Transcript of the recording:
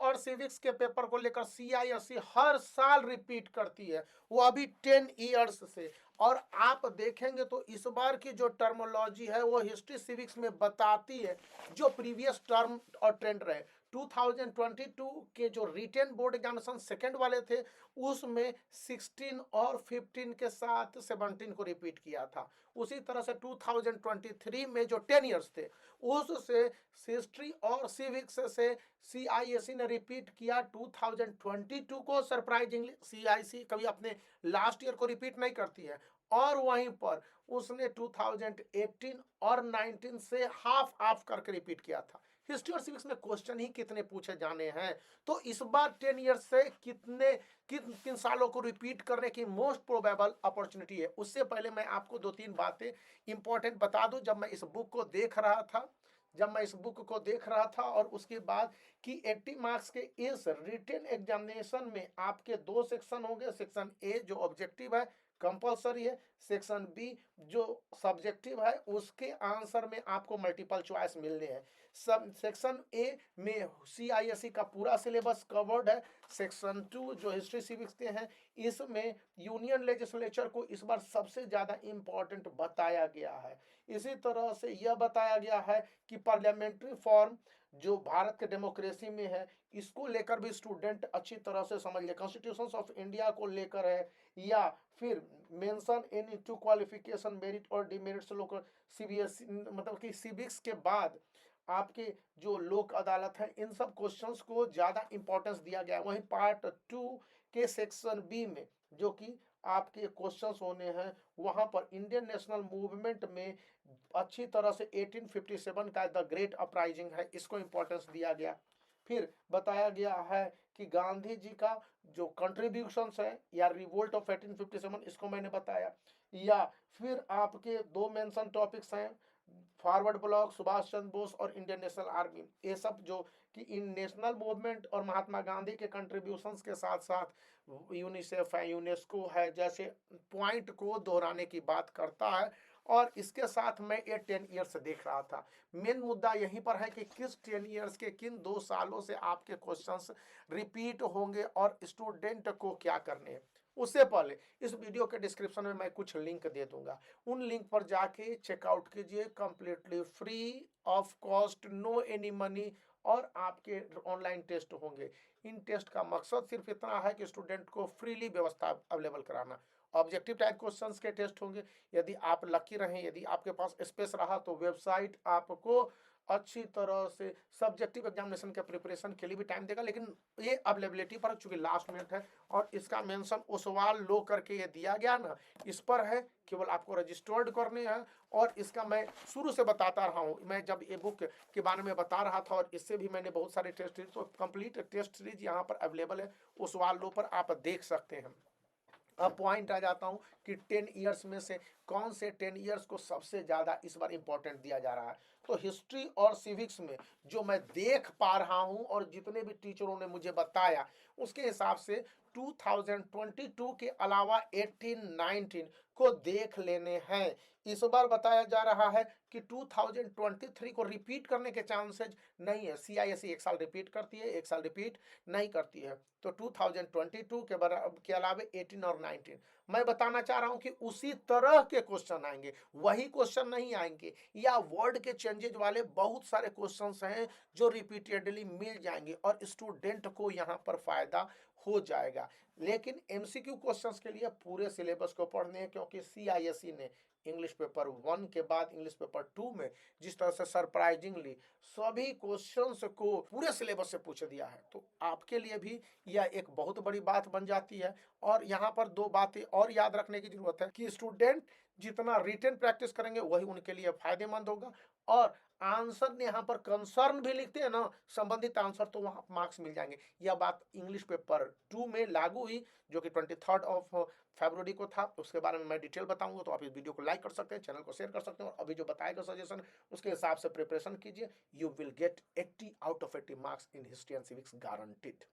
और सिविक्स के पेपर को लेकर सीआईएससी हर साल रिपीट करती है, वो अभी 10 ईयर्स से। और आप देखेंगे तो इस बार की जो टर्मोलॉजी है वो हिस्ट्री सिविक्स में बताती है जो प्रीवियस टर्म और ट्रेंड रहे। 2022 के जो रिटेन बोर्ड एग्जामिनेशन सेकेंड वाले थे उसमें 16 और 15 के साथ 17 को रिपीट किया था। उसी तरह से 2023 में जो 10 ईयर्स थे उससे हिस्ट्री और सिविक्स से सीआईएससी ने रिपीट किया 2022 को। सरप्राइजिंगली सीआईएससी कभी अपने लास्ट ईयर को रिपीट नहीं करती है, और वहीं पर उसने 2018 और 19 से हाफ ऑफ करके रिपीट किया था। हिस्ट्री और सिविक्स में क्वेश्चन ही कितने पूछे जाने हैं, तो इस बार 10 ईयर से किन सालों को रिपीट करने की मोस्ट प्रोबेबल अपॉर्चुनिटी है। उससे पहले मैं आपको दो तीन बातें इंपॉर्टेंट बता दूं। जब मैं इस बुक को देख रहा था और उसके बाद कि 80 मार्क्स के इस रिटन एग्जामिनेशन में आपके दो सेक्शन होंगे। सेक्शन ए जो ऑब्जेक्टिव है कंपलसरी है, सेक्शन बी जो सब्जेक्टिव है उसके आंसर में आपको मल्टीपल चॉइस मिलने हैं। सब सेक्शन ए में सीआईएससी का पूरा सिलेबस कवर्ड है। सेक्शन 2 जो हिस्ट्री सिविक्स के हैं इसमें यूनियन लेजिस्लेचर को इस बार सबसे ज्यादा इंपॉर्टेंट बताया गया है। इसी तरह से यह बताया गया है कि पार्लियामेंट्री फॉर्म जो भारत के डेमोक्रेसी में है इसको लेकर भी स्टूडेंट अच्छी तरह से समझ ले। कॉन्स्टिट्यूशन ऑफ इंडिया को लेकर है, या फिर mention any two qualification merit और डिमेरिट्स लोग सीबीएसई मतलब कि सिविक्स के बाद आपके जो लोक अदालत है इन सब क्वेश्चंस को ज्यादा इंपॉर्टेंस दिया गया है। वहीं पार्ट 2 के सेक्शन बी में जो कि आपके क्वेश्चंस होने हैं वहां पर इंडियन नेशनल मूवमेंट में अच्छी तरह से 1857 का द ग्रेट अपराइजिंग है इसको इंपॉर्टेंस दिया गया। फिर बताया गया है कि गांधी जी का जो कंट्रीब्यूशंस है या रिवोल्ट ऑफ 1857 इसको मैंने बताया। या फिर आपके दो मेंशन टॉपिक्स हैं फॉरवर्ड ब्लॉक सुभाष चंद्र बोस और इंडियन नेशनल आर्मी। ये सब जो कि इन नेशनल मूवमेंट और महात्मा गांधी के कंट्रीब्यूशंस के साथ साथ यूनिसेफ है यूनेस्को है जैसे पॉइंट को दोहराने की बात करता है। और इसके साथ मैं ये 10 ईयर्स देख रहा था। मेन मुद्दा यहीं पर है कि किस 10 ईयर्स के किन 2 सालों से आपके क्वेश्चंस रिपीट होंगे और स्टूडेंट को क्या करने हैं। उससे पहले इस वीडियो के डिस्क्रिप्शन में मैं कुछ लिंक दे दूंगा, उन लिंक पर जाके चेकआउट कीजिए completely free of cost, no any money, और आपके ऑनलाइन टेस्ट होंगे। इन टेस्ट का मकसद सिर्फ इतना है कि स्टूडेंट को फ्रीली व्यवस्था अवेलेबल कराना। ऑब्जेक्टिव टाइप क्वेश्चंस के टेस्ट होंगे। यदि आप लकी रहें, यदि आपके पास स्पेस रहा तो वेबसाइट आपको अच्छी तरह से सब्जेक्टिव एग्जामिनेशन के प्रिपरेशन के लिए भी टाइम देगा, लेकिन ये अवेलेबिलिटी पर चूंकि लास्ट मिनट है और इसका मेंशन ओसवाल लो करके ये दिया गया ना, इस पर है केवल आपको रजिस्टर्ड करने हैं। और इसका मैं शुरू से बताता रहा हूँ, मैं जब ये बुक के बारे में बता रहा था और इससे भी मैंने बहुत सारे टेस्ट सीरीज, तो कंप्लीट टेस्ट सीरीज यहाँ पर अवेलेबल है ओसवाल लो पर, आप देख सकते हैं। अब पॉइंट आ जाता हूं कि 10 ईयर्स में से कौन से 10 ईयर्स को सबसे ज्यादा इस बार इंपॉर्टेंट दिया जा रहा है। तो हिस्ट्री और सिविक्स में जो मैं देख पा रहा हूं और जितने भी टीचरों ने मुझे बताया उसके हिसाब से 2022 के अलावा 18 19 को देख लेने हैं। इस बार बताया जा रहा है कि 2023 को रिपीट करने के चांसेस नहीं है। सीआईएससी एक साल रिपीट करती है, एक साल रिपीट नहीं करती है। तो 2022 के अलावे 18 और 19 मैं बताना चाह रहा हूं कि उसी तरह के क्वेश्चन आएंगे, वही क्वेश्चन नहीं आएंगे, या वर्ड के चेंजेज वाले बहुत सारे क्वेश्चंस हैं जो रिपीटेडली मिल जाएंगे और स्टूडेंट को यहां पर फायदा हो जाएगा। लेकिन एमसीक्यू क्वेश्चंस के लिए पूरे सिलेबस को पढ़ने हैं, क्योंकि सीआईएससी ने इंग्लिश पेपर 1 के बाद इंग्लिश पेपर 2 में जिस तरह से सरप्राइजिंगली सभी क्वेश्चंस को पूरे सिलेबस से पूछ दिया है, तो आपके लिए भी यह एक बहुत बड़ी बात बन जाती है। और यहाँ पर दो बातें और याद रखने की जरूरत है कि स्टूडेंट जितना रिटन प्रैक्टिस करेंगे वही उनके लिए फायदेमंद होगा। और आंसर ने यहाँ पर कंसर्न भी लिखते हैं ना संबंधित आंसर, तो वहां मार्क्स मिल जाएंगे। यह बात इंग्लिश पेपर 2 में लागू हुई जो कि 23 ऑफ फरवरी को था। उसके बारे में मैं डिटेल बताऊंगा, तो आप इस वीडियो को लाइक कर सकते हैं, चैनल को शेयर कर सकते हैं, और अभी जो बताएगा सजेशन उसके हिसाब से प्रिपरेशन कीजिए। You will get 80 out of 80 marks in history and civics guaranteed.